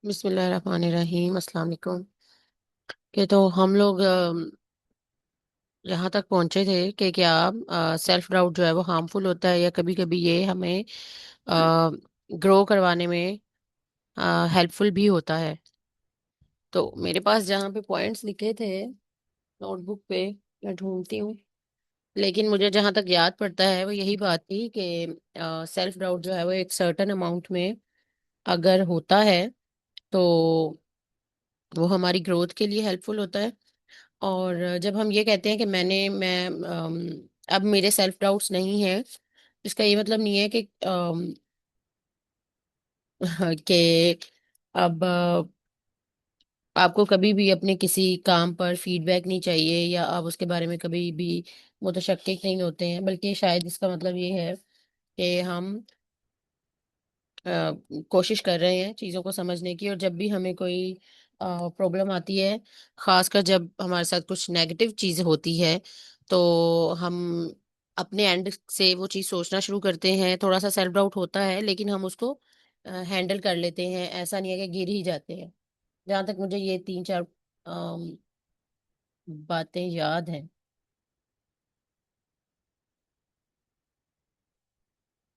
बिस्मिल्लाहिर्रहमानिर्रहीम अस्सलाम वालेकुम। कि तो हम लोग यहाँ तक पहुंचे थे कि क्या सेल्फ डाउट जो है वो हार्मफुल होता है या कभी कभी ये हमें ग्रो करवाने में हेल्पफुल भी होता है। तो मेरे पास जहाँ पे पॉइंट्स लिखे थे नोटबुक पे, मैं ढूंढती हूँ, लेकिन मुझे जहाँ तक याद पड़ता है वो यही बात थी कि सेल्फ डाउट जो है वो एक सर्टेन अमाउंट में अगर होता है तो वो हमारी ग्रोथ के लिए हेल्पफुल होता है। और जब हम ये कहते हैं कि अब मेरे सेल्फ डाउट्स नहीं है, इसका ये मतलब नहीं है कि अब आपको कभी भी अपने किसी काम पर फीडबैक नहीं चाहिए या आप उसके बारे में कभी भी मुतशक्किक नहीं होते हैं, बल्कि शायद इसका मतलब ये है कि हम कोशिश कर रहे हैं चीज़ों को समझने की। और जब भी हमें कोई प्रॉब्लम आती है, खासकर जब हमारे साथ कुछ नेगेटिव चीज़ होती है, तो हम अपने एंड से वो चीज़ सोचना शुरू करते हैं। थोड़ा सा सेल्फ डाउट होता है लेकिन हम उसको हैंडल कर लेते हैं, ऐसा नहीं है कि गिर ही जाते हैं। जहाँ तक मुझे ये तीन चार बातें याद हैं।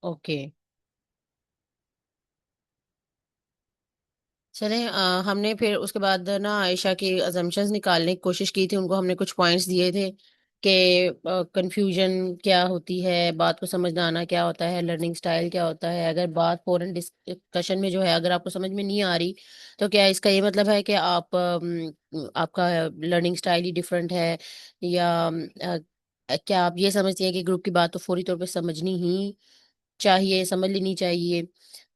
ओके, चले हमने फिर उसके बाद ना आयशा की अजम्पशंस निकालने की कोशिश की थी। उनको हमने कुछ पॉइंट्स दिए थे कि कंफ्यूजन क्या होती है, बात को समझ ना आना क्या होता है, लर्निंग स्टाइल क्या होता है। अगर बात फोरन डिस्कशन में जो है अगर आपको समझ में नहीं आ रही, तो क्या इसका ये मतलब है कि आपका लर्निंग स्टाइल ही डिफरेंट है, या क्या आप ये समझती हैं कि ग्रुप की बात तो फौरी तौर पे समझनी ही चाहिए, समझ लेनी चाहिए।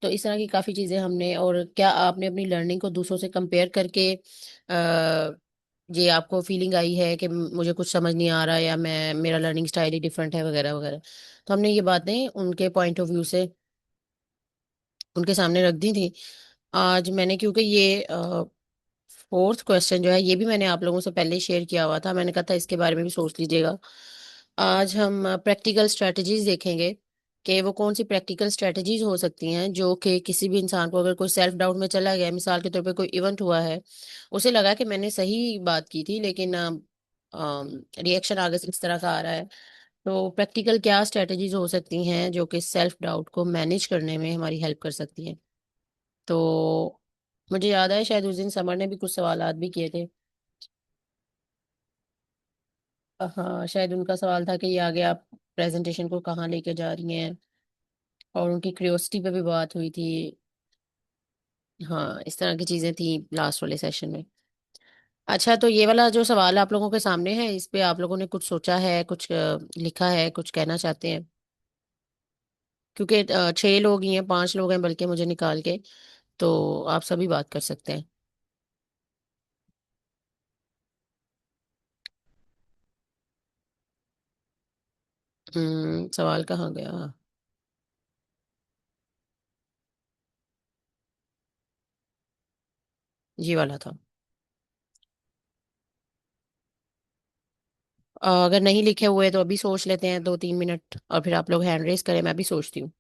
तो इस तरह की काफ़ी चीज़ें हमने। और क्या आपने अपनी लर्निंग को दूसरों से कंपेयर करके ये आपको फीलिंग आई है कि मुझे कुछ समझ नहीं आ रहा या मैं मेरा लर्निंग स्टाइल ही डिफरेंट है वगैरह वगैरह। तो हमने ये बातें उनके पॉइंट ऑफ व्यू से उनके सामने रख दी थी। आज मैंने, क्योंकि ये फोर्थ क्वेश्चन जो है ये भी मैंने आप लोगों से पहले ही शेयर किया हुआ था, मैंने कहा था इसके बारे में भी सोच लीजिएगा। आज हम प्रैक्टिकल स्ट्रेटजीज देखेंगे कि वो कौन सी प्रैक्टिकल स्ट्रेटजीज हो सकती हैं जो कि किसी भी इंसान को, अगर कोई सेल्फ डाउट में चला गया, मिसाल के तौर पे कोई इवेंट हुआ है, उसे लगा कि मैंने सही बात की थी लेकिन रिएक्शन आगे से इस तरह का आ रहा है, तो प्रैक्टिकल क्या स्ट्रेटजीज हो सकती हैं जो कि सेल्फ डाउट को मैनेज करने में हमारी हेल्प कर सकती हैं। तो मुझे याद है शायद उस दिन समर ने भी कुछ सवालात भी किए थे। हाँ, शायद उनका सवाल था कि ये आगे आप प्रेजेंटेशन को कहाँ लेके जा रही हैं, और उनकी क्यूरियोसिटी पे भी बात हुई थी। हाँ, इस तरह की चीजें थी लास्ट वाले सेशन में। अच्छा, तो ये वाला जो सवाल आप लोगों के सामने है, इस पे आप लोगों ने कुछ सोचा है, कुछ लिखा है, कुछ कहना चाहते हैं? क्योंकि 6 लोग ही हैं, 5 लोग हैं बल्कि मुझे निकाल के, तो आप सभी बात कर सकते हैं। सवाल कहाँ गया? ये वाला था। अगर नहीं लिखे हुए तो अभी सोच लेते हैं 2-3 मिनट, और फिर आप लोग हैंड रेस करें, मैं भी सोचती हूँ।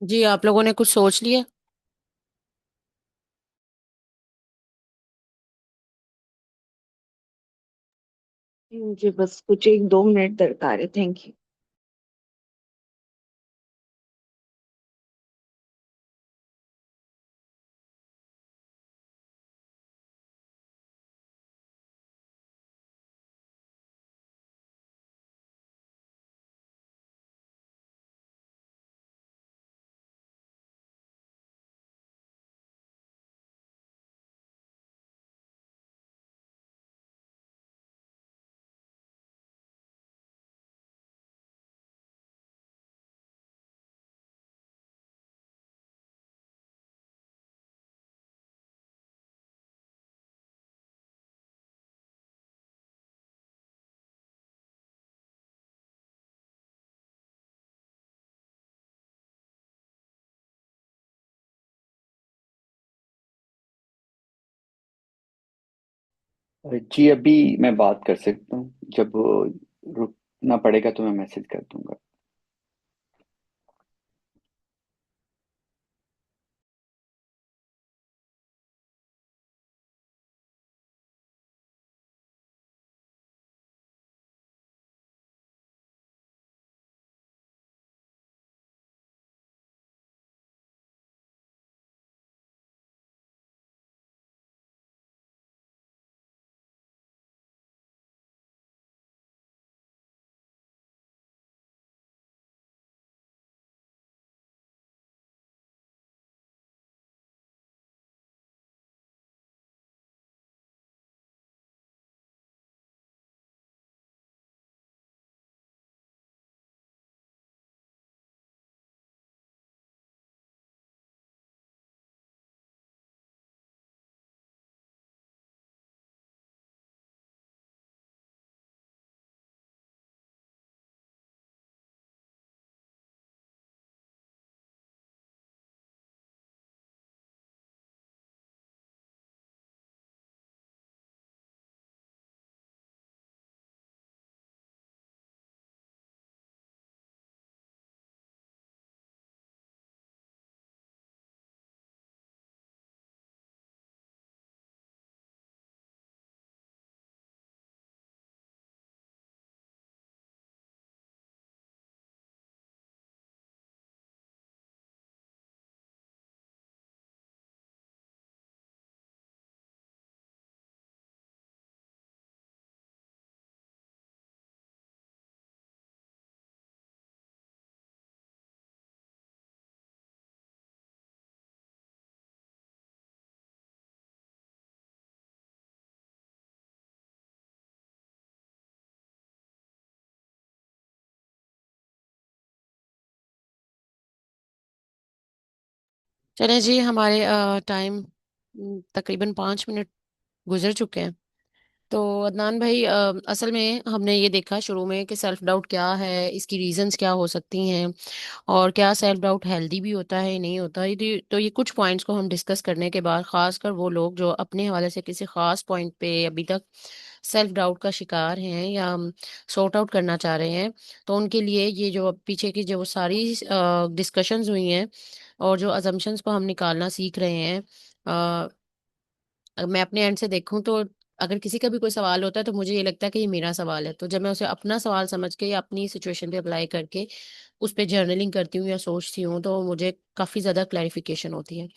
जी, आप लोगों ने कुछ सोच लिया? मुझे बस कुछ 1-2 मिनट दरकार है, थैंक यू। जी, अभी मैं बात कर सकता हूँ। जब रुकना पड़ेगा तो मैं मैसेज कर दूंगा। चले जी, हमारे टाइम तकरीबन 5 मिनट गुजर चुके हैं। तो अदनान भाई, असल में हमने ये देखा शुरू में कि सेल्फ डाउट क्या है, इसकी रीजंस क्या हो सकती हैं, और क्या सेल्फ डाउट हेल्दी भी होता है नहीं होता है। तो ये कुछ पॉइंट्स को हम डिस्कस करने के बाद, खासकर वो लोग जो अपने हवाले से किसी खास पॉइंट पे अभी तक सेल्फ डाउट का शिकार हैं या सॉर्ट आउट करना चाह रहे हैं, तो उनके लिए ये जो पीछे की जो सारी डिस्कशंस हुई हैं और जो अजम्पशंस को हम निकालना सीख रहे हैं, अगर मैं अपने एंड से देखूं तो अगर किसी का भी कोई सवाल होता है तो मुझे ये लगता है कि ये मेरा सवाल है, तो जब मैं उसे अपना सवाल समझ के या अपनी सिचुएशन पे अप्लाई करके उस पे जर्नलिंग करती हूँ या सोचती हूँ तो मुझे काफ़ी ज़्यादा क्लैरिफिकेशन होती है।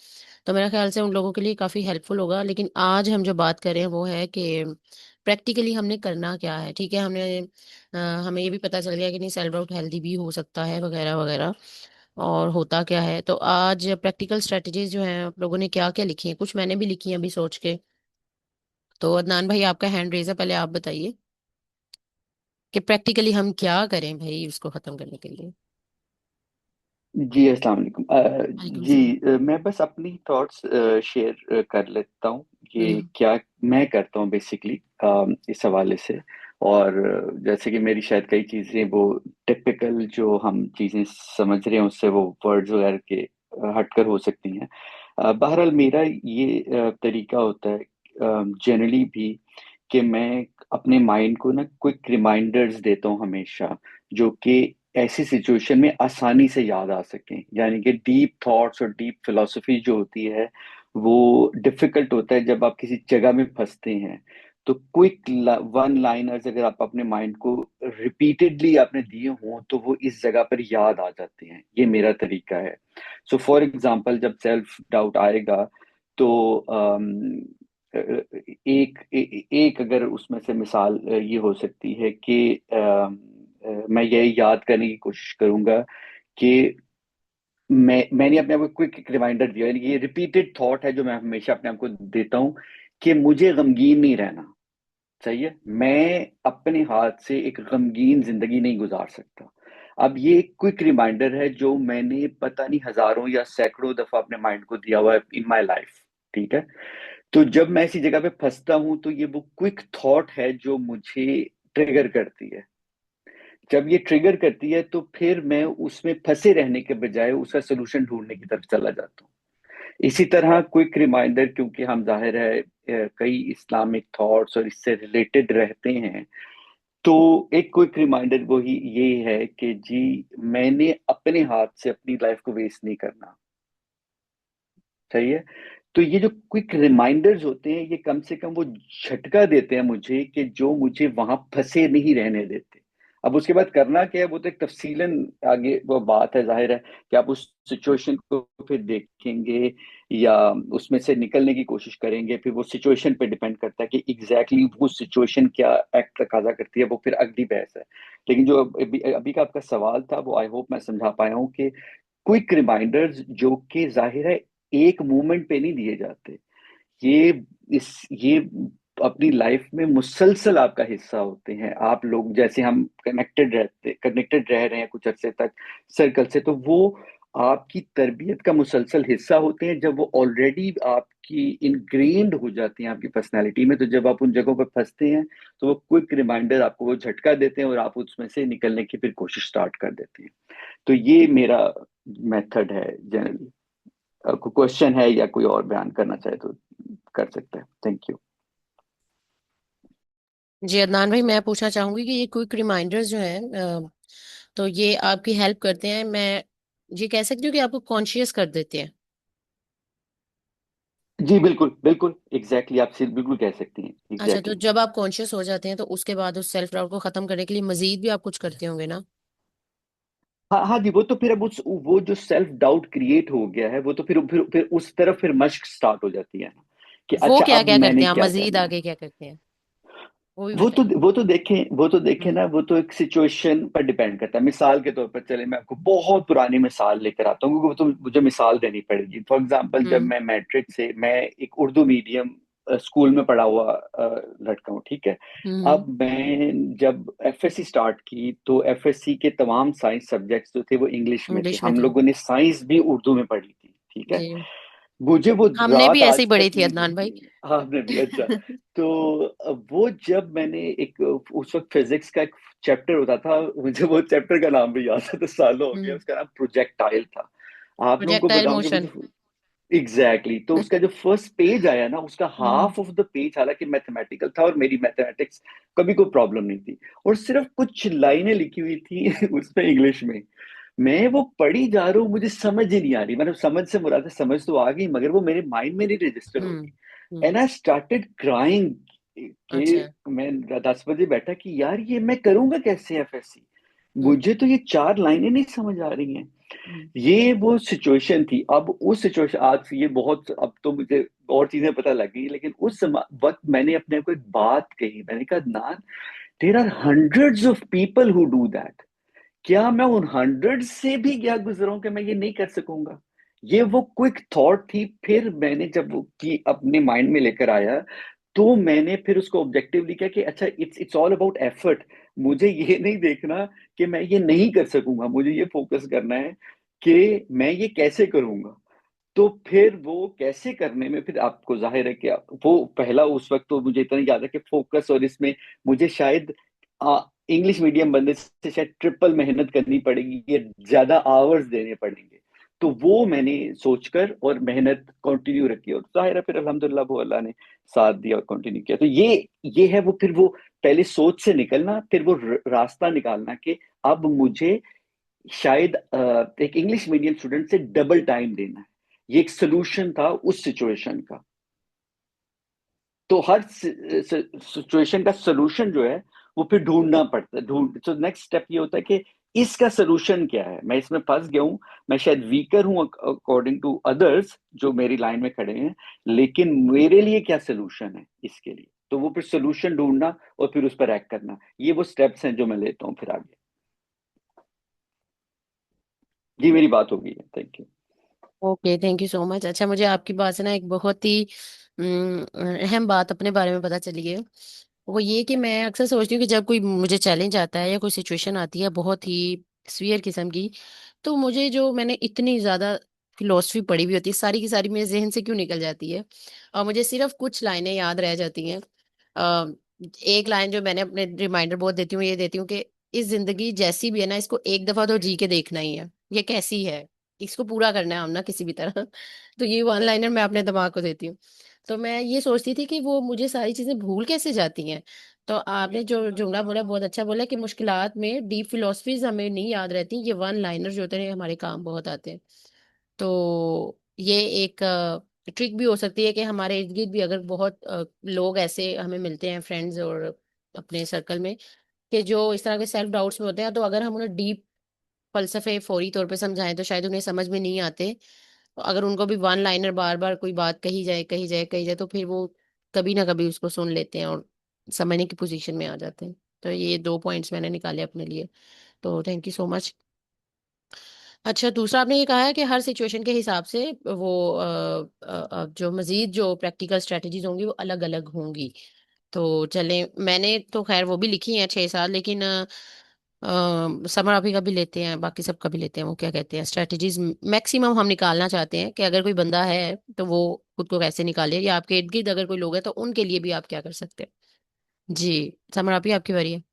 तो मेरा ख्याल से उन लोगों के लिए काफ़ी हेल्पफुल होगा। लेकिन आज हम जो बात कर रहे हैं वो है कि प्रैक्टिकली हमने करना क्या है। ठीक है, हमें ये भी पता चल गया कि नहीं, सेल्फ डाउट हेल्दी भी हो सकता है वगैरह वगैरह, और होता क्या है। तो आज प्रैक्टिकल स्ट्रेटजीज जो हैं आप लोगों ने क्या क्या लिखी हैं, कुछ मैंने भी लिखी हैं अभी सोच के। तो अदनान भाई, आपका हैंड रेज है, पहले आप बताइए कि प्रैक्टिकली हम क्या करें भाई उसको खत्म करने के लिए। जी, अस्सलाम वालेकुम। वालेकुम जी, सलाम। मैं बस अपनी थॉट्स शेयर कर लेता हूँ। ये हम्म। क्या मैं करता हूँ बेसिकली इस हवाले से। और जैसे कि मेरी शायद कई चीज़ें वो टिपिकल जो हम चीज़ें समझ रहे हैं उससे वो वर्ड्स वगैरह के हटकर हो सकती हैं। बहरहाल मेरा ये तरीका होता है जनरली भी कि मैं अपने माइंड को ना क्विक रिमाइंडर्स देता हूँ हमेशा, जो कि ऐसी सिचुएशन में आसानी से याद आ सकें। यानी कि डीप थॉट्स और डीप फिलोसफी जो होती है वो डिफिकल्ट होता है जब आप किसी जगह में फंसते हैं। तो क्विक वन लाइनर्स अगर आप अपने माइंड को रिपीटेडली आपने दिए हों तो वो इस जगह पर याद आ जाते हैं। ये मेरा तरीका है। सो फॉर एग्जांपल जब सेल्फ डाउट आएगा तो एक अगर उसमें से मिसाल ये हो सकती है कि मैं ये याद करने की कोशिश करूंगा कि मैंने अपने आप को क्विक रिमाइंडर दिया। यानी कि ये रिपीटेड थॉट है जो मैं हमेशा अपने आप को देता हूँ कि मुझे गमगीन नहीं रहना। सही है, मैं अपने हाथ से एक गमगीन जिंदगी नहीं गुजार सकता। अब ये एक क्विक रिमाइंडर है जो मैंने पता नहीं हजारों या सैकड़ों दफा अपने माइंड को दिया हुआ है इन माय लाइफ। ठीक है। तो जब मैं ऐसी जगह पे फंसता हूं तो ये वो क्विक थॉट है जो मुझे ट्रिगर करती है। जब ये ट्रिगर करती है तो फिर मैं उसमें फंसे रहने के बजाय उसका सोल्यूशन ढूंढने की तरफ चला जाता हूँ। इसी तरह क्विक रिमाइंडर, क्योंकि हम जाहिर है कई इस्लामिक थॉट्स और इससे रिलेटेड रहते हैं, तो एक क्विक रिमाइंडर वो ही ये है कि जी मैंने अपने हाथ से अपनी लाइफ को वेस्ट नहीं करना। सही है। तो ये जो क्विक रिमाइंडर्स होते हैं ये कम से कम वो झटका देते हैं मुझे कि जो मुझे वहां फंसे नहीं रहने देते। अब उसके बाद करना क्या है वो तो एक तफसीलन आगे वो बात है। जाहिर है कि आप उस सिचुएशन को फिर देखेंगे या उसमें से निकलने की कोशिश करेंगे। फिर वो सिचुएशन पे डिपेंड करता है कि एग्जैक्टली वो सिचुएशन क्या एक्ट तकाजा करती है, वो फिर अगली बहस है। लेकिन जो अभी का आपका सवाल था वो आई होप मैं समझा पाया हूँ कि क्विक रिमाइंडर्स जो कि जाहिर है एक मूवमेंट पे नहीं दिए जाते। ये ये अपनी लाइफ में मुसलसल आपका हिस्सा होते हैं। आप लोग जैसे हम कनेक्टेड रह रहे हैं कुछ अरसे तक सर्कल से, तो वो आपकी तरबियत का मुसलसल हिस्सा होते हैं जब वो ऑलरेडी आपकी इनग्रेन्ड हो जाती हैं आपकी पर्सनैलिटी में। तो जब आप उन जगहों पर फंसते हैं तो वो क्विक रिमाइंडर आपको वो झटका देते हैं और आप उसमें से निकलने की फिर कोशिश स्टार्ट कर देते हैं। तो ये मेरा मेथड है जनरली। कोई क्वेश्चन है या कोई और बयान करना चाहे तो कर सकते हैं। Thank you. जी अदनान भाई, मैं पूछना चाहूंगी कि ये क्विक रिमाइंडर्स जो है तो ये आपकी हेल्प करते हैं, मैं ये कह सकती हूँ कि आपको कॉन्शियस कर देते हैं। जी बिल्कुल बिल्कुल एग्जैक्टली आप सिर्फ बिल्कुल कह सकती हैं अच्छा, तो एग्जैक्टली। जब आप कॉन्शियस हो जाते हैं तो उसके बाद उस सेल्फ डाउट को खत्म करने के लिए मजीद भी आप कुछ करते होंगे ना? हाँ हाँ जी, वो तो फिर अब उस वो जो सेल्फ डाउट क्रिएट हो गया है वो तो फिर उस तरफ फिर मश्क स्टार्ट हो जाती है ना कि वो अच्छा क्या अब क्या करते मैंने हैं आप, क्या मजीद करना है। आगे क्या करते हैं, वो भी वो तो बताएं। वो तो देखें हम्म। ना, वो तो एक सिचुएशन पर डिपेंड करता है। मिसाल के तौर पर चले मैं आपको बहुत पुरानी मिसाल लेकर आता हूँ क्योंकि वो तो मुझे मिसाल देनी पड़ेगी। फॉर एग्जांपल जब हम्म। मैं मैट्रिक से मैं एक उर्दू मीडियम स्कूल में पढ़ा हुआ लड़का हूँ। ठीक है। हम्म। अब मैं जब एफएससी स्टार्ट की तो एफएससी के तमाम साइंस सब्जेक्ट्स जो थे वो इंग्लिश में थे। इंग्लिश में हम थे। लोगों ने साइंस भी उर्दू में पढ़ी थी। ठीक है। जी, मुझे वो हमने भी रात ऐसे ही आज पढ़ी तक थी नहीं अदनान भाई। भूलती। हाँ आपने भी अच्छा। तो वो जब मैंने एक उस वक्त फिजिक्स का एक चैप्टर होता था, मुझे वो चैप्टर का नाम भी याद है तो सालों हो गया। हम्म। उसका नाम प्रोजेक्टाइल था। आप लोगों को प्रोजेक्टाइल बताऊं कि मोशन। मुझे एग्जैक्टली तो उसका जो फर्स्ट पेज आया ना उसका हम्म। हाफ ऑफ द पेज हालांकि मैथमेटिकल था और मेरी मैथमेटिक्स कभी कोई प्रॉब्लम नहीं थी और सिर्फ कुछ लाइनें लिखी हुई थी उसमें इंग्लिश में। मैं वो पढ़ी जा रहा हूँ, मुझे समझ ही नहीं आ रही। मतलब समझ से मुराद है, समझ तो आ गई मगर वो मेरे माइंड में नहीं रजिस्टर हो हम्म। रही। हम्म। एंड आई स्टार्टेड क्राइंग अच्छा। कि मैं 10 बजे बैठा कि यार ये मैं करूंगा कैसे एफएससी। हम्म। मुझे तो ये चार लाइनें नहीं समझ आ रही हैं। हम्म। ये वो सिचुएशन थी। अब उस सिचुएशन आज ये बहुत अब तो मुझे और चीजें पता लग गई लेकिन उस वक्त मैंने अपने आप को एक बात कही। मैंने कहा ना, there are hundreds of people who do that. क्या मैं उन हंड्रेड से भी क्या गुजरा हूं कि मैं ये नहीं कर सकूंगा। ये वो क्विक थॉट थी। फिर मैंने जब वो की अपने माइंड में लेकर आया तो मैंने फिर उसको ऑब्जेक्टिवली किया कि अच्छा it's it's all about effort. मुझे ये नहीं देखना कि मैं ये नहीं कर सकूंगा, मुझे ये फोकस करना है कि मैं ये कैसे करूंगा। तो फिर वो कैसे करने में फिर आपको जाहिर है कि वो पहला उस वक्त तो मुझे इतना याद है कि फोकस और इसमें मुझे शायद इंग्लिश मीडियम बनने से शायद ट्रिपल मेहनत करनी पड़ेगी या ज्यादा आवर्स देने पड़ेंगे। तो वो मैंने सोचकर और मेहनत कंटिन्यू रखी और जाहिर है फिर अल्हम्दुलिल्लाह वो अल्लाह ने साथ दिया और कंटिन्यू किया। तो ये है वो फिर वो पहले सोच से निकलना फिर वो रास्ता निकालना कि अब मुझे शायद एक इंग्लिश मीडियम स्टूडेंट से डबल टाइम देना है। ये एक सोल्यूशन था उस सिचुएशन का। तो हर सिचुएशन का सोल्यूशन जो है वो फिर ढूंढना पड़ता है। ढूंढ तो नेक्स्ट स्टेप ये होता है कि इसका सोल्यूशन क्या है। मैं इसमें फंस गया हूँ, मैं शायद वीकर हूँ अकॉर्डिंग टू अदर्स जो मेरी लाइन में खड़े हैं, लेकिन मेरे लिए क्या सोल्यूशन है इसके लिए। तो वो फिर सोल्यूशन ढूंढना और फिर उस पर एक्ट करना, ये वो स्टेप्स हैं जो मैं लेता हूँ फिर आगे। जी मेरी बात हो गई है, thank you. Okay, thank you so much. अच्छा, मुझे आपकी बात से ना एक बहुत ही अहम बात अपने बारे में पता चली है। वो ये कि मैं अक्सर सोचती हूँ कि जब कोई मुझे चैलेंज आता है या कोई सिचुएशन आती है बहुत ही सीवियर किस्म की, तो मुझे जो मैंने इतनी ज्यादा फिलोसफी पढ़ी हुई होती है सारी की सारी मेरे जहन से क्यों निकल जाती है, और मुझे सिर्फ कुछ लाइनें याद रह जाती हैं। अ, एक लाइन जो मैंने अपने रिमाइंडर बहुत देती हूँ, ये देती हूँ कि इस जिंदगी जैसी भी है ना, इसको एक दफा तो जी के देखना ही है। ये कैसी है, इसको पूरा करना है हम ना किसी भी तरह। तो ये वन लाइनर मैं अपने दिमाग को देती हूँ। तो मैं ये सोचती थी कि वो मुझे सारी चीजें भूल कैसे जाती हैं। तो आपने जो जुमला बोला बहुत अच्छा बोला कि मुश्किलात में डीप फिलोसफीज हमें नहीं याद रहती, ये वन लाइनर जो होते हैं हमारे काम बहुत आते हैं। तो ये एक ट्रिक भी हो सकती है कि हमारे इर्द गिर्द भी अगर बहुत लोग ऐसे हमें मिलते हैं, फ्रेंड्स और अपने सर्कल में, कि जो इस तरह के सेल्फ डाउट्स में होते हैं, तो अगर हम उन्हें डीप फलसफे फौरी तौर पे समझाएं तो शायद उन्हें समझ में नहीं आते। अगर उनको भी वन लाइनर बार बार कोई बात कही जाए कही जाए कही जाए, तो फिर वो कभी ना कभी उसको सुन लेते हैं और समझने की पोजीशन में आ जाते हैं। तो ये दो पॉइंट्स मैंने निकाले अपने लिए। तो थैंक यू सो मच। अच्छा, दूसरा आपने ये कहा है कि हर सिचुएशन के हिसाब से वो जो मजीद जो प्रैक्टिकल स्ट्रेटजीज होंगी वो अलग अलग होंगी। तो चलें, मैंने तो खैर वो भी लिखी हैं 6 साल, लेकिन समर अभी का भी लेते हैं, बाकी सब का भी लेते हैं। वो क्या कहते हैं, स्ट्रेटजीज मैक्सिमम हम निकालना चाहते हैं कि अगर कोई बंदा है तो वो खुद को कैसे निकाले, या आपके इर्द गिर्द अगर कोई लोग हैं तो उनके लिए भी आप क्या कर सकते हैं। जी, समर अभी आपकी बारी है।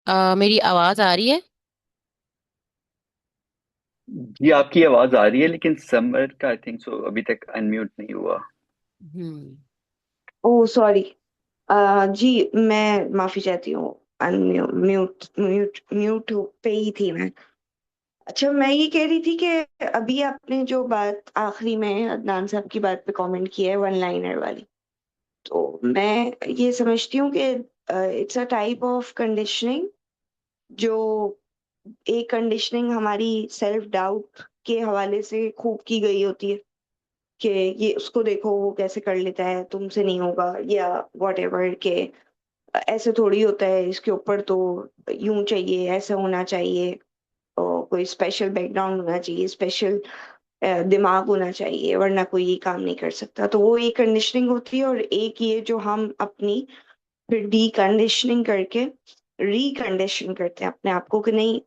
मेरी आवाज आ रही है? जी आपकी आवाज आ रही है, लेकिन समर का आई थिंक सो अभी तक अनम्यूट नहीं हुआ। हम्म। Oh sorry. जी, मैं माफी चाहती हूँ। अनम्यूट म्यूट म्यूट म्यूट पे ही थी मैं। अच्छा, मैं ये कह रही थी कि अभी आपने जो बात आखिरी में अदनान साहब की बात पे कमेंट किया है, वन लाइनर वाली, तो मैं ये समझती हूँ कि it's a type of conditioning, जो एक कंडीशनिंग हमारी सेल्फ डाउट के हवाले से खूब की गई होती है कि ये उसको देखो वो कैसे कर लेता है, तुमसे नहीं होगा, या वॉट एवर के ऐसे थोड़ी होता है, इसके ऊपर तो यूं चाहिए, ऐसा होना चाहिए, और कोई स्पेशल बैकग्राउंड होना चाहिए, स्पेशल दिमाग होना चाहिए, वरना कोई ये काम नहीं कर सकता। तो वो एक कंडीशनिंग होती है, और एक ये जो हम अपनी फिर डी कंडीशनिंग करके रिकंडीशन करते हैं अपने आप को कि नहीं,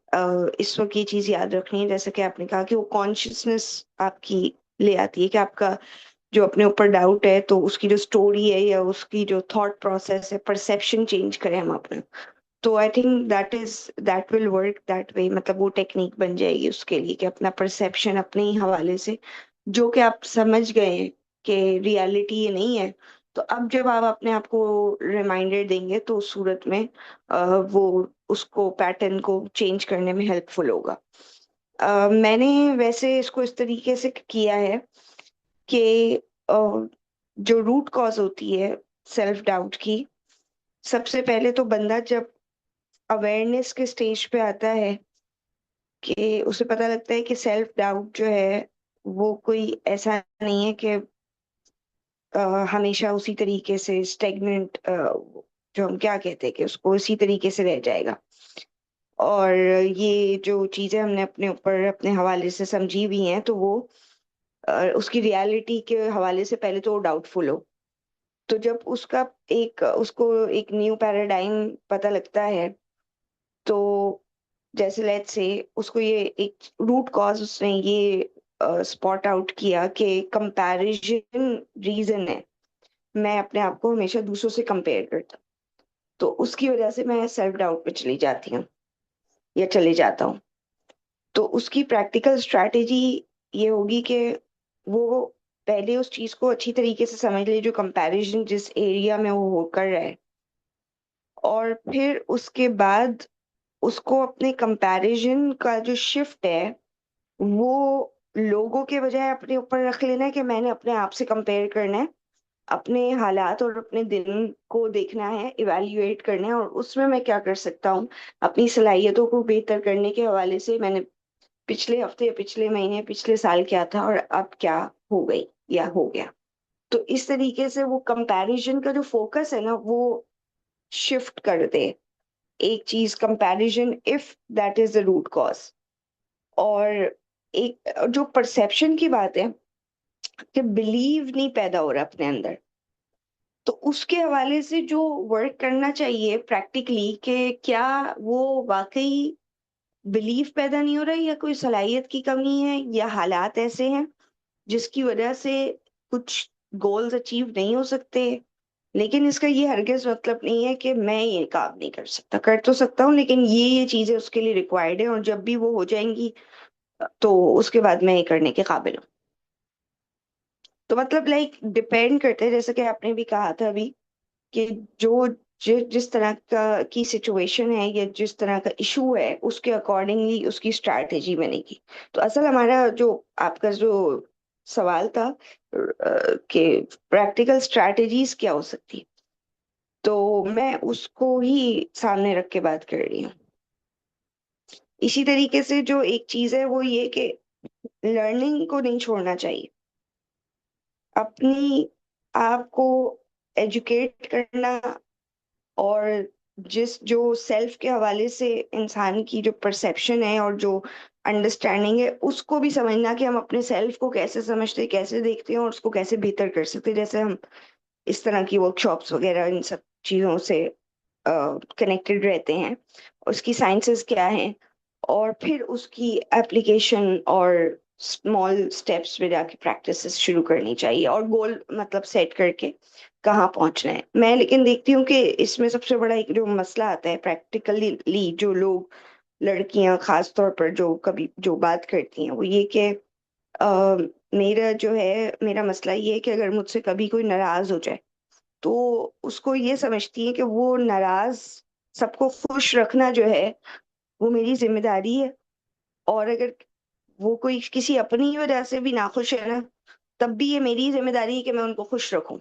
इस वक्त ये चीज याद रखनी है। जैसे कि आपने कहा कि वो कॉन्शियसनेस आपकी ले आती है कि आपका जो अपने ऊपर डाउट है, तो उसकी जो स्टोरी है या उसकी जो थॉट प्रोसेस है, परसेप्शन चेंज करें हम अपना। तो I think that will work that way, मतलब वो टेक्निक बन जाएगी उसके लिए कि अपना परसेप्शन अपने ही हवाले से, जो कि आप समझ गए हैं कि रियलिटी ये नहीं है, तो अब जब आप अपने आप को रिमाइंडर देंगे तो उस सूरत में वो उसको पैटर्न को चेंज करने में हेल्पफुल होगा। मैंने वैसे इसको इस तरीके से किया है कि जो रूट कॉज होती है सेल्फ डाउट की, सबसे पहले तो बंदा जब अवेयरनेस के स्टेज पे आता है कि उसे पता लगता है कि सेल्फ डाउट जो है वो कोई ऐसा नहीं है कि हमेशा उसी तरीके से स्टेगनेंट, जो हम क्या कहते हैं कि उसको उसी तरीके से रह जाएगा। और ये जो चीजें हमने अपने ऊपर अपने हवाले से समझी हुई हैं, तो वो उसकी रियलिटी के हवाले से पहले तो वो डाउटफुल हो। तो जब उसको एक न्यू पैराडाइम पता लगता है, तो जैसे लेट्स से उसको ये एक रूट कॉज उसने ये स्पॉट आउट किया कि कंपैरिजन रीजन है। मैं अपने आप को हमेशा दूसरों से कंपेयर करता हूँ, तो उसकी वजह से मैं सेल्फ डाउट पे चली जाती हूँ या चले जाता हूँ। तो उसकी प्रैक्टिकल स्ट्रैटेजी ये होगी कि वो पहले उस चीज को अच्छी तरीके से समझ ले जो कंपैरिजन जिस एरिया में वो कर रहा है, और फिर उसके बाद उसको अपने कंपैरिजन का जो शिफ्ट है वो लोगों के बजाय अपने ऊपर रख लेना है कि मैंने अपने आप से कंपेयर करना है, अपने हालात और अपने दिन को देखना है, इवैल्यूएट करना है, और उसमें मैं क्या कर सकता हूँ अपनी सलाहियतों को बेहतर करने के हवाले से। मैंने पिछले हफ्ते या पिछले महीने पिछले साल क्या था और अब क्या हो गई या हो गया। तो इस तरीके से वो कंपैरिजन का जो फोकस है ना वो शिफ्ट कर दे। एक चीज comparison if that is the root cause. और एक जो परसेप्शन की बात है कि बिलीव नहीं पैदा हो रहा अपने अंदर, तो उसके हवाले से जो वर्क करना चाहिए प्रैक्टिकली कि क्या वो वाकई बिलीफ पैदा नहीं हो रहा है या कोई सलाहियत की कमी है या हालात ऐसे हैं जिसकी वजह से कुछ गोल्स अचीव नहीं हो सकते। लेकिन इसका ये हरगिज मतलब नहीं है कि मैं ये काम नहीं कर सकता, कर तो सकता हूँ लेकिन ये चीजें उसके लिए रिक्वायर्ड है, और जब भी वो हो जाएंगी तो उसके बाद मैं ये करने के काबिल हूँ। तो मतलब लाइक डिपेंड करते हैं, जैसे कि आपने भी कहा था अभी कि जो जिस तरह का की सिचुएशन है या जिस तरह का इशू है उसके अकॉर्डिंगली उसकी स्ट्रैटेजी बनेगी। तो असल हमारा जो आपका जो सवाल था कि प्रैक्टिकल स्ट्रैटेजीज क्या हो सकती है, तो मैं उसको ही सामने रख के बात कर रही हूँ। इसी तरीके से जो एक चीज है वो ये कि लर्निंग को नहीं छोड़ना चाहिए, अपनी आप को एजुकेट करना, और जिस जो सेल्फ के हवाले से इंसान की जो परसेप्शन है और जो अंडरस्टैंडिंग है उसको भी समझना कि हम अपने सेल्फ को कैसे समझते हैं, कैसे देखते हैं और उसको कैसे बेहतर कर सकते हैं। जैसे हम इस तरह की वर्कशॉप्स वगैरह इन सब चीज़ों से कनेक्टेड रहते हैं, उसकी साइंसेस क्या हैं, और फिर उसकी एप्लीकेशन और स्मॉल स्टेप्स पे जाके प्रैक्टिस शुरू करनी चाहिए, और गोल मतलब सेट करके कहाँ पहुंचना है। मैं लेकिन देखती हूँ कि इसमें सबसे बड़ा एक जो मसला आता है प्रैक्टिकली, जो लोग लड़कियां खास तौर पर जो कभी जो बात करती हैं वो ये कि अ, मेरा जो है मेरा मसला ये है कि अगर मुझसे कभी कोई नाराज हो जाए तो उसको ये समझती है कि वो नाराज सबको खुश रखना जो है वो मेरी जिम्मेदारी है, और अगर वो कोई किसी अपनी ही वजह से भी नाखुश है ना तब भी ये मेरी जिम्मेदारी है कि मैं उनको खुश रखूं,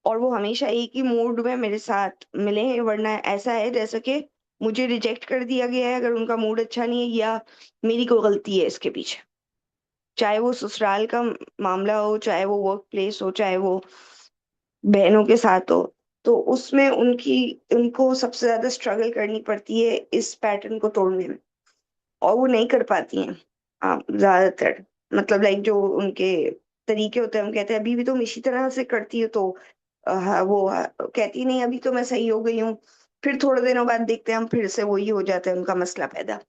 और वो हमेशा एक ही मूड में मेरे साथ मिले हैं। वरना ऐसा है जैसे कि मुझे रिजेक्ट कर दिया गया है अगर उनका मूड अच्छा नहीं है या मेरी कोई गलती है इसके पीछे, चाहे वो ससुराल का मामला हो, चाहे वो वर्क प्लेस हो, चाहे वो बहनों के साथ हो। तो उसमें उनकी उनको सबसे ज्यादा स्ट्रगल करनी पड़ती है इस पैटर्न को तोड़ने में, और वो नहीं कर पाती हैं। हाँ ज्यादातर मतलब लाइक जो उनके तरीके होते हैं, हम कहते हैं अभी भी तुम इसी तरह से करती हो, तो हाँ, वो कहती नहीं अभी तो मैं सही हो गई हूँ। फिर थोड़े दिनों बाद देखते हैं हम फिर से वही हो जाता है उनका मसला पैदा।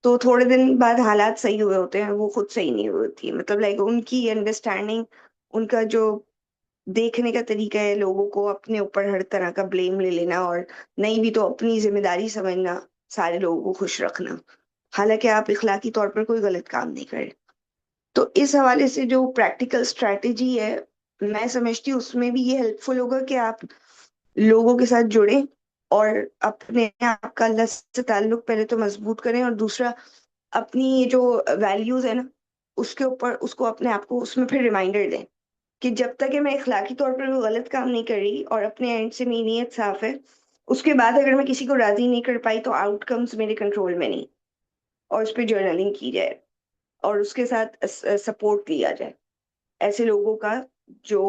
तो थोड़े दिन बाद हालात सही हुए होते हैं, वो खुद सही नहीं हुई होती है। मतलब लाइक उनकी अंडरस्टैंडिंग, उनका जो देखने का तरीका है लोगों को अपने ऊपर हर तरह का ब्लेम ले लेना, और नहीं भी तो अपनी जिम्मेदारी समझना सारे लोगों को खुश रखना, हालांकि आप इखलाकी तौर पर कोई गलत काम नहीं कर रहे। तो इस हवाले से जो प्रैक्टिकल स्ट्रैटेजी है मैं समझती हूँ उसमें भी ये हेल्पफुल होगा कि आप लोगों के साथ जुड़े और अपने आप का अल्लाह से ताल्लुक पहले तो मजबूत करें, और दूसरा अपनी ये जो वैल्यूज है ना उसके ऊपर उसको अपने आप को उसमें फिर रिमाइंडर दें कि जब तक कि मैं इखलाकी तौर पर कोई गलत काम नहीं कर रही और अपने एंड से मेरी नीयत साफ है, उसके बाद अगर मैं किसी को राजी नहीं कर पाई तो आउटकम्स मेरे कंट्रोल में नहीं, और उस पर जर्नलिंग की जाए और उसके साथ सपोर्ट लिया जाए ऐसे लोगों का जो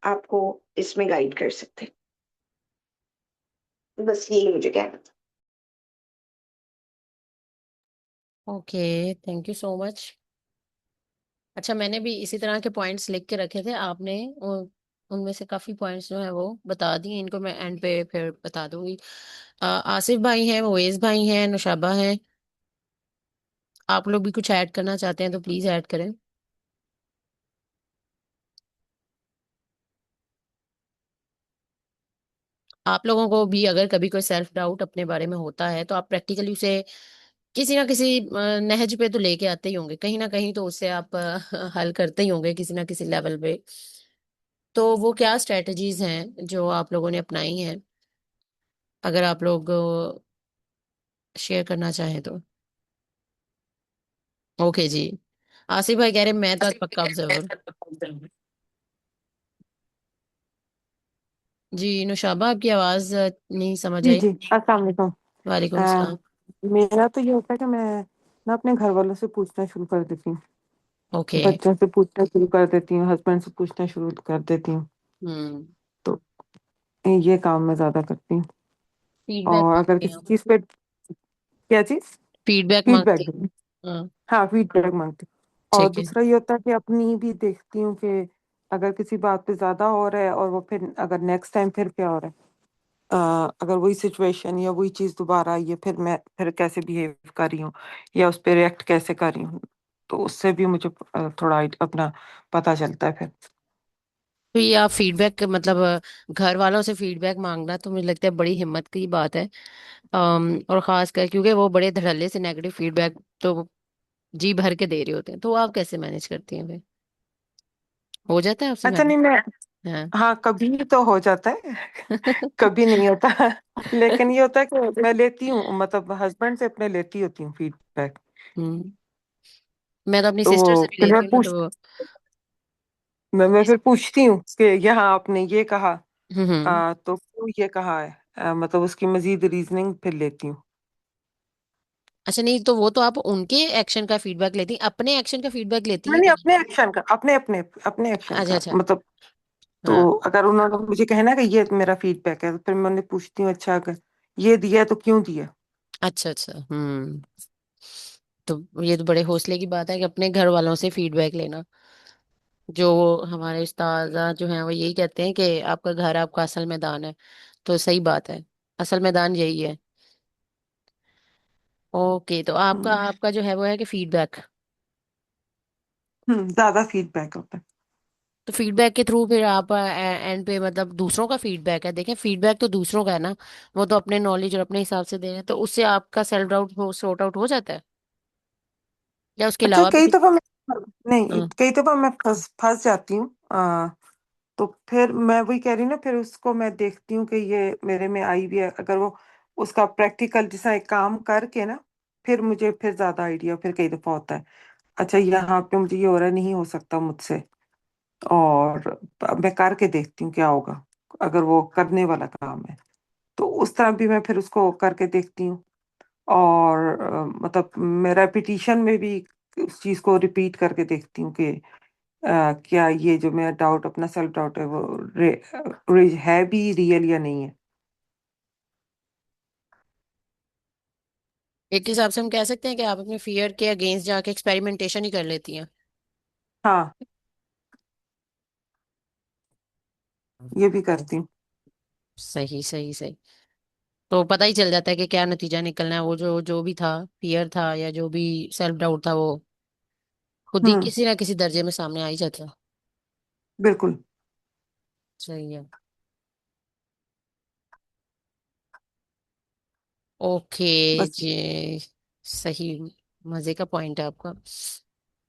आपको इसमें गाइड कर सकते हैं। बस यही मुझे कहना था। Okay, thank you so much. अच्छा, मैंने भी इसी तरह के पॉइंट्स लिख के रखे थे, आपने उनमें से काफी पॉइंट्स जो है वो बता दिए, इनको मैं एंड पे फिर बता दूंगी। आसिफ भाई हैं, मोएज भाई हैं, नुशाबा हैं, आप लोग भी कुछ ऐड करना चाहते हैं तो प्लीज ऐड करें। आप लोगों को भी अगर कभी कोई सेल्फ डाउट अपने बारे में होता है तो आप प्रैक्टिकली उसे किसी ना किसी नहज पे तो लेके आते ही होंगे, कहीं ना कहीं तो उससे आप हल करते ही होंगे किसी ना किसी लेवल पे। तो वो क्या स्ट्रेटजीज हैं जो आप लोगों ने अपनाई हैं, अगर आप लोग शेयर करना चाहें तो। ओके जी। आसिफ भाई कह रहे मैं तो आज पक्का ऑब्जर्वर। जी नुशाबा आपकी आवाज नहीं समझ जी आई। जी, अस्सलाम वालेकुम। वालेकुम अ, सलाम। मेरा तो ये होता है कि मैं ना अपने घर वालों से पूछना शुरू कर देती हूँ, ओके। बच्चों से पूछना शुरू कर देती हूँ, हस्बैंड से पूछना शुरू कर देती हूँ। हम्म। तो ये काम मैं ज्यादा करती हूँ। फीडबैक और अगर मांगते हैं किसी आप। चीज पे, क्या चीज, फीडबैक फीडबैक मांगते देती हूँ। हैं, हाँ। हाँ, फीडबैक मांगती हूँ। और ठीक है। दूसरा ये होता है कि अपनी भी देखती हूँ कि अगर किसी बात पे ज्यादा हो रहा है और वो फिर अगर नेक्स्ट टाइम फिर क्या हो रहा है, अगर वही सिचुएशन या वही चीज दोबारा आई है, फिर मैं फिर कैसे बिहेव कर रही हूँ या उस पर रिएक्ट कैसे कर रही हूँ। तो उससे भी मुझे थोड़ा अपना पता चलता है फिर। तो ये आप फीडबैक मतलब घर वालों से फीडबैक मांगना तो मुझे लगता है बड़ी हिम्मत की बात है। और खास कर क्योंकि वो बड़े धड़ल्ले से नेगेटिव फीडबैक तो जी भर के दे रहे होते हैं, तो आप कैसे मैनेज करती हैं फिर? हो जाता है आपसे अच्छा, मैनेज? नहीं मैं, हाँ। हाँ कभी तो हो जाता है, कभी नहीं होता। लेकिन ये होता है कि मैं लेती हूँ, मतलब हस्बैंड से अपने लेती होती हूँ फीडबैक। हम्म। मैं तो अपनी तो सिस्टर से भी फिर मैं लेती हूँ तो। मैं फिर पूछती हूँ कि यहाँ आपने ये कहा, हम्म। तो क्यों ये कहा है, मतलब उसकी मजीद रीजनिंग फिर लेती हूँ। अच्छा नहीं, तो वो तो आप उनके एक्शन का फीडबैक लेती हैं, अपने एक्शन का फीडबैक लेती नहीं हैं नहीं, कभी? अपने एक्शन का, अपने अपने अपने एक्शन अच्छा का अच्छा। मतलब। हाँ। तो अगर उन्होंने मुझे कहना कि ये मेरा फीडबैक है, तो फिर मैं उन्हें पूछती हूँ, अच्छा अगर ये दिया है तो क्यों दिया। अच्छा अच्छा। हम्म। तो ये तो बड़े हौसले की बात है कि अपने घर वालों से फीडबैक लेना। जो हमारे उस्ताद जो हैं वो यही कहते हैं कि आपका घर आपका असल मैदान है। तो सही बात है, असल मैदान यही है। ओके, तो आपका हम्म आपका जो है वो है कि फीडबैक। ज्यादा फीडबैक होता है। तो फीडबैक के थ्रू फिर आप एंड पे मतलब दूसरों का फीडबैक है, देखें फीडबैक तो दूसरों का है ना, वो तो अपने नॉलेज और अपने हिसाब से दे रहे हैं, तो उससे आपका सेल्फ डाउट हो सॉर्ट आउट हो जाता है या उसके अच्छा, अलावा भी कई कुछ? दफा मैं, नहीं हाँ। कई दफा मैं फंस फंस जाती हूँ। तो फिर मैं वही कह रही हूँ ना, फिर उसको मैं देखती हूँ कि ये मेरे में आई भी है, अगर वो उसका प्रैक्टिकल जैसा एक काम करके ना, फिर मुझे फिर ज्यादा आइडिया फिर कई दफा होता है। अच्छा, यहाँ पे मुझे ये हो रहा है, नहीं हो सकता मुझसे। और अब मैं करके देखती हूँ क्या होगा, अगर वो करने वाला काम है तो उस तरह भी मैं फिर उसको करके देखती हूँ। और मतलब मैं रेपिटिशन में भी उस चीज को रिपीट करके देखती हूँ कि क्या ये जो मेरा डाउट, अपना सेल्फ डाउट है, वो है भी रियल या नहीं है। एक हिसाब से हम कह सकते हैं कि आप अपने फियर के अगेंस्ट जाके एक्सपेरिमेंटेशन ही कर लेती हैं। हाँ, ये भी करती हूँ। सही सही सही। तो पता ही चल जाता है कि क्या नतीजा निकलना है, वो जो जो भी था, फियर था या जो भी सेल्फ डाउट था, वो खुद ही हम्म, किसी ना किसी दर्जे में सामने आ ही जाता है। बिल्कुल। सही है। ओके बस। जी। सही। मजे का पॉइंट है आपका।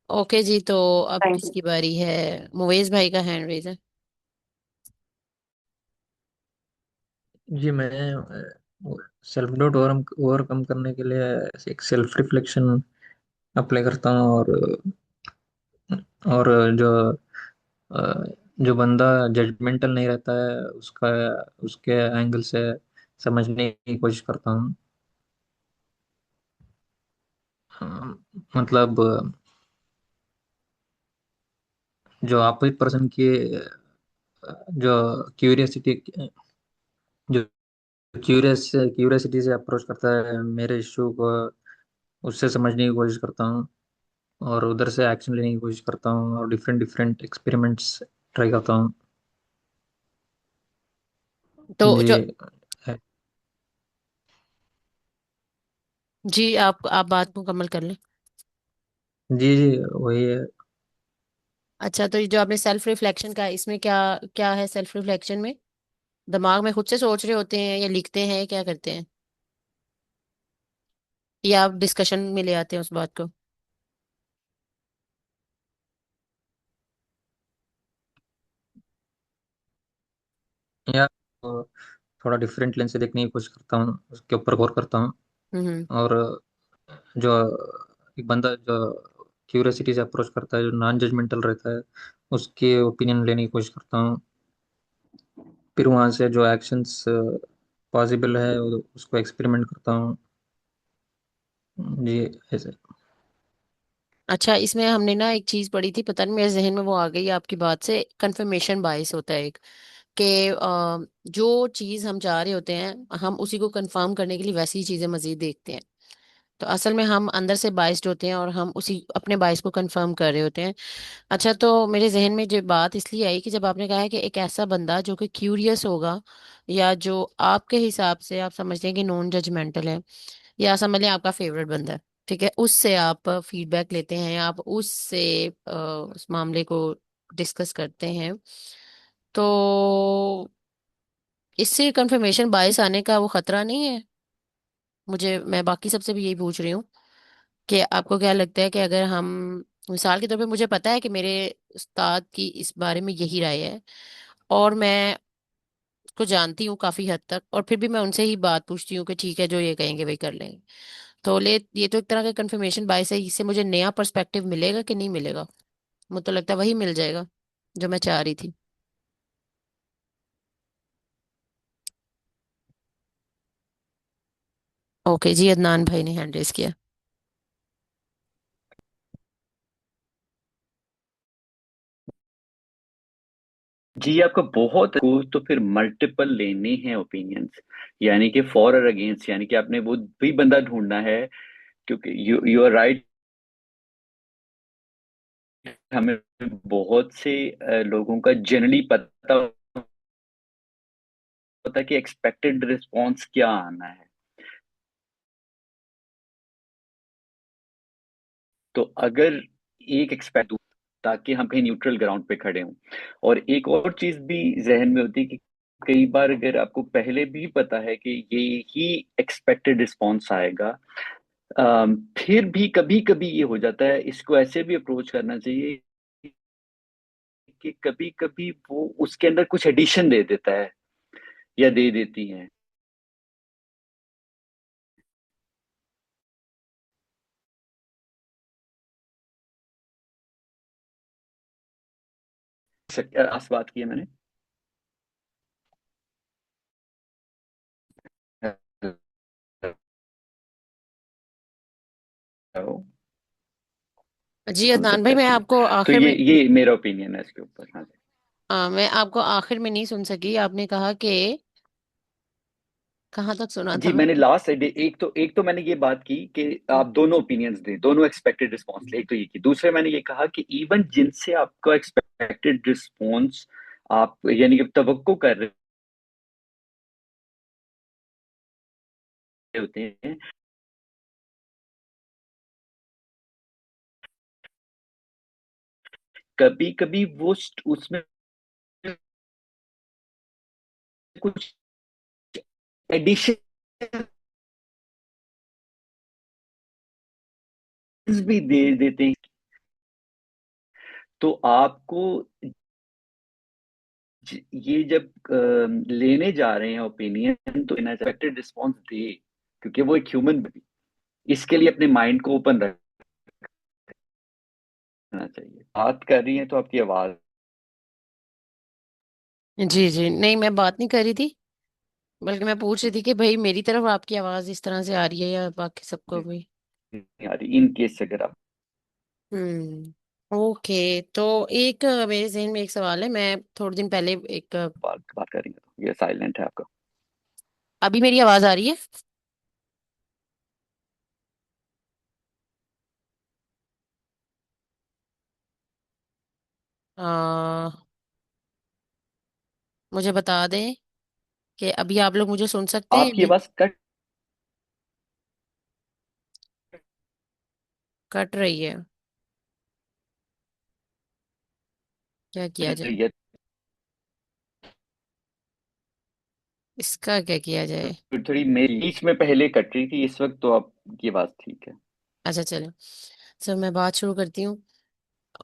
ओके जी, तो अब थैंक यू। किसकी बारी है? मुवेज भाई का हैंड रेज है। जी, मैं सेल्फ डाउट ओवरकम करने के लिए एक सेल्फ रिफ्लेक्शन अप्लाई करता हूँ। और अ, जो बंदा जजमेंटल नहीं रहता है उसका, उसके एंगल से समझने की कोशिश करता हूँ। अ, मतलब जो अपोजिट पर्सन की जो क्यूरियसिटी जो क्यूरियसिटी से अप्रोच करता है मेरे इश्यू को, उससे समझने की कोशिश करता हूँ और उधर से एक्शन लेने की कोशिश करता हूँ और डिफरेंट डिफरेंट एक्सपेरिमेंट्स ट्राई करता हूँ। तो जो, जी। है- जी आप बात मुकम्मल कर लें। जी जी, वही है। अच्छा, तो ये जो आपने सेल्फ रिफ्लेक्शन का, इसमें क्या क्या है सेल्फ रिफ्लेक्शन में? दिमाग में खुद से सोच रहे होते हैं या लिखते हैं, क्या करते हैं, या आप डिस्कशन में ले आते हैं उस बात को? या तो थोड़ा डिफरेंट लेंस से देखने की कोशिश करता हूँ, उसके ऊपर गौर करता हूँ। हम्म। और जो एक बंदा जो क्यूरियोसिटी से अप्रोच करता है, जो नॉन जजमेंटल रहता है, उसके ओपिनियन लेने की कोशिश करता हूँ। फिर वहाँ से जो एक्शंस पॉसिबल है उसको एक्सपेरिमेंट करता हूँ। जी, ऐसे। अच्छा, इसमें हमने ना एक चीज पढ़ी थी, पता नहीं मेरे जहन में वो आ गई आपकी बात से, कंफर्मेशन बायस होता है एक, कि जो चीज हम चाह रहे होते हैं हम उसी को कंफर्म करने के लिए वैसी ही चीजें मजीद देखते हैं। तो असल में हम अंदर से बाइस्ड होते हैं और हम उसी अपने बाइस को कंफर्म कर रहे होते हैं। अच्छा, तो मेरे जहन में जो बात इसलिए आई कि जब आपने कहा है कि एक ऐसा बंदा जो कि क्यूरियस होगा, या जो आपके हिसाब से आप समझते हैं कि नॉन जजमेंटल है, या समझ लें आपका फेवरेट बंदा है, ठीक है, उससे आप फीडबैक लेते हैं, या आप उससे उस मामले को डिस्कस करते हैं, तो इससे कंफर्मेशन बायस आने का वो खतरा नहीं है? मैं बाकी सबसे भी यही पूछ रही हूँ कि आपको क्या लगता है कि अगर हम, मिसाल के तौर पे मुझे पता है कि मेरे उस्ताद की इस बारे में यही राय है, और मैं उसको जानती हूँ काफी हद तक, और फिर भी मैं उनसे ही बात पूछती हूँ कि ठीक है जो ये कहेंगे वही कर लेंगे, तो ये तो एक तरह का कंफर्मेशन बायस है, इससे मुझे नया पर्सपेक्टिव मिलेगा कि नहीं मिलेगा? मुझे तो लगता है वही मिल जाएगा जो मैं चाह रही थी। ओके जी, अदनान भाई ने हैंड रेस किया। जी, आपका बहुत को तो फिर मल्टीपल लेने हैं ओपिनियंस, यानी कि फॉर और अगेंस्ट, यानी कि आपने वो भी बंदा ढूंढना है, क्योंकि यू आर राइट। हमें बहुत से लोगों का जनरली पता होता है कि एक्सपेक्टेड रिस्पॉन्स क्या आना है। तो अगर एक एक्सपेक्ट, ताकि हम कहीं न्यूट्रल ग्राउंड पे खड़े हों। और एक और चीज भी जहन में होती है कि कई बार अगर आपको पहले भी पता है कि ये ही एक्सपेक्टेड रिस्पॉन्स आएगा, फिर भी कभी कभी ये हो जाता है, इसको ऐसे भी अप्रोच करना चाहिए कि कभी कभी वो उसके अंदर कुछ एडिशन दे देता है या दे देती है। आस बात की है मैंने। हेलो। जी सुन अदनान सकते भाई, हैं मैं चलिए। आपको तो आखिर में, ये मेरा ओपिनियन है इसके ऊपर। हाँ जी। मैं आपको आखिर में नहीं सुन सकी, आपने कहा कि, कहाँ तक सुना था जी, मैंने मैंने? लास्ट एक तो मैंने ये बात की कि आप दोनों ओपिनियंस दें, दोनों एक्सपेक्टेड रिस्पॉन्स ले। एक तो ये की, दूसरे मैंने ये कहा कि इवन जिनसे आपका एक्सपेक्टेड रिस्पॉन्स आप यानी कि तवक्को कर रहे होते हैं, कभी कभी उसमें कुछ एडिशन भी दे देते हैं। तो आपको ये जब लेने जा रहे हैं ओपिनियन, तो एक्सपेक्टेड रिस्पॉन्स दे, क्योंकि वो एक ह्यूमन, इसके लिए अपने माइंड को ओपन रखना चाहिए। बात कर रही है तो आपकी आवाज। जी जी, नहीं मैं बात नहीं कर रही थी, बल्कि मैं पूछ रही थी कि भाई मेरी तरफ आपकी आवाज इस तरह से आ रही है या बाकी सबको भी? नहीं आ रही, इन केस अगर आप ओके। तो एक मेरे जहन में एक सवाल है, मैं थोड़े दिन पहले एक, बात कर रही हैं तो ये साइलेंट है आपका। अभी मेरी आवाज आ रही है? आ, मुझे बता दें कि अभी आप लोग मुझे सुन सकते हैं आपकी भी? आवाज कट कट रही है, क्या किया जाए? रही है। इसका क्या किया जाए? थोड़ी मेरी बीच में पहले कट रही थी, इस वक्त तो आपकी आवाज ठीक है। अच्छा चलो, सर मैं बात शुरू करती हूँ।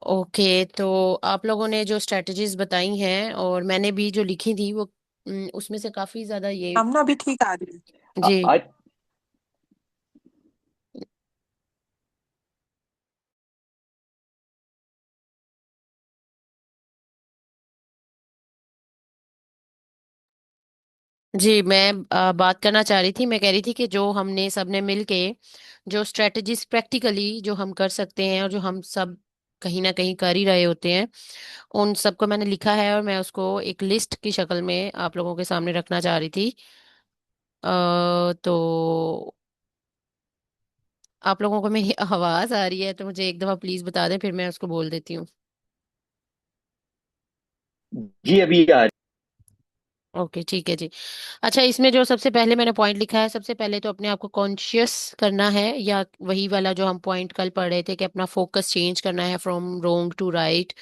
ओके, तो आप लोगों ने जो स्ट्रेटजीज बताई हैं और मैंने भी जो लिखी थी वो उसमें से काफी ज्यादा ये। सामना भी ठीक आ रही है। जी। आज जी, मैं बात करना चाह रही थी। मैं कह रही थी कि जो हमने सबने मिलके जो स्ट्रेटजीज प्रैक्टिकली जो हम कर सकते हैं और जो हम सब कहीं ना कहीं कर ही रहे होते हैं, उन सबको मैंने लिखा है और मैं उसको एक लिस्ट की शक्ल में आप लोगों के सामने रखना चाह रही थी। तो आप लोगों को मेरी आवाज आ रही है तो मुझे एक दफा प्लीज बता दें, फिर मैं उसको बोल देती हूँ। जी अभी आ रही। ओके ठीक है जी। अच्छा, इसमें जो सबसे पहले मैंने पॉइंट लिखा है, सबसे पहले तो अपने आप को कॉन्शियस करना है, या वही वाला जो हम पॉइंट कल पढ़ रहे थे कि अपना फोकस चेंज करना है फ्रॉम रोंग टू राइट।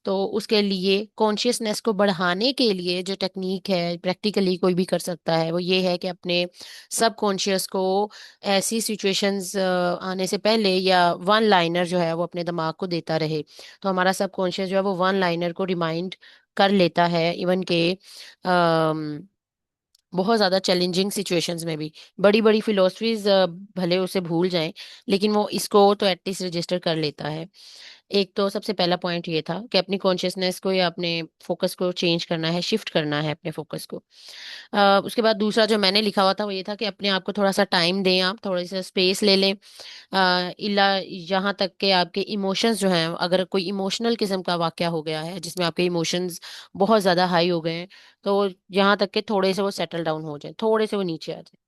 तो उसके लिए कॉन्शियसनेस को बढ़ाने के लिए जो टेक्निक है प्रैक्टिकली कोई भी कर सकता है, वो ये है कि अपने सब कॉन्शियस को ऐसी सिचुएशंस आने से पहले या वन लाइनर जो है वो अपने दिमाग को देता रहे। तो हमारा सब कॉन्शियस जो है वो वन लाइनर को रिमाइंड कर लेता है, इवन के बहुत ज़्यादा चैलेंजिंग सिचुएशंस में भी। बड़ी बड़ी फिलोसफीज भले उसे भूल जाएं, लेकिन वो इसको तो एटलीस्ट रजिस्टर कर लेता है। एक तो सबसे पहला पॉइंट ये था कि अपनी कॉन्शियसनेस को या अपने फोकस को चेंज करना है, शिफ्ट करना है अपने फोकस को। उसके बाद दूसरा जो मैंने लिखा हुआ था वो ये था कि अपने आप को थोड़ा सा टाइम दें, आप थोड़ी सा स्पेस ले लें। इला यहाँ तक कि आपके इमोशंस जो हैं, अगर कोई इमोशनल किस्म का वाकया हो गया है जिसमें आपके इमोशंस बहुत ज़्यादा हाई हो गए हैं, तो यहाँ तक कि थोड़े से वो सेटल डाउन हो जाए, थोड़े से वो नीचे आ जाए।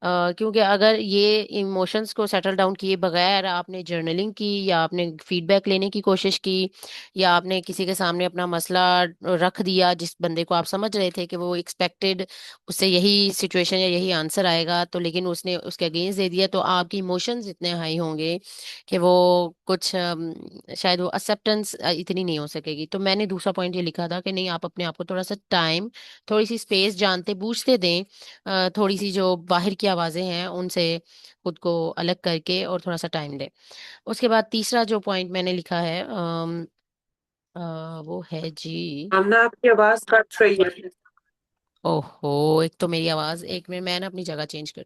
क्योंकि अगर ये इमोशंस को सेटल डाउन किए बगैर आपने जर्नलिंग की या आपने फीडबैक लेने की कोशिश की या आपने किसी के सामने अपना मसला रख दिया जिस बंदे को आप समझ रहे थे कि वो एक्सपेक्टेड उससे यही सिचुएशन या यही आंसर आएगा, तो लेकिन उसने उसके अगेंस्ट दे दिया, तो आपकी इमोशंस इतने हाई होंगे कि वो कुछ शायद वो एक्सेप्टेंस इतनी नहीं हो सकेगी। तो मैंने दूसरा पॉइंट ये लिखा था कि नहीं, आप अपने आप को थोड़ा सा टाइम, थोड़ी सी स्पेस जानते बूझते दें। थोड़ी सी जो बाहर की आवाजें हैं उनसे खुद को अलग करके और थोड़ा सा टाइम दें। उसके बाद तीसरा जो पॉइंट मैंने लिखा है वो है जी। सामना आपकी आवाज कट रही है। ओहो, एक तो मेरी आवाज, एक मिनट मैं ना अपनी जगह चेंज कर।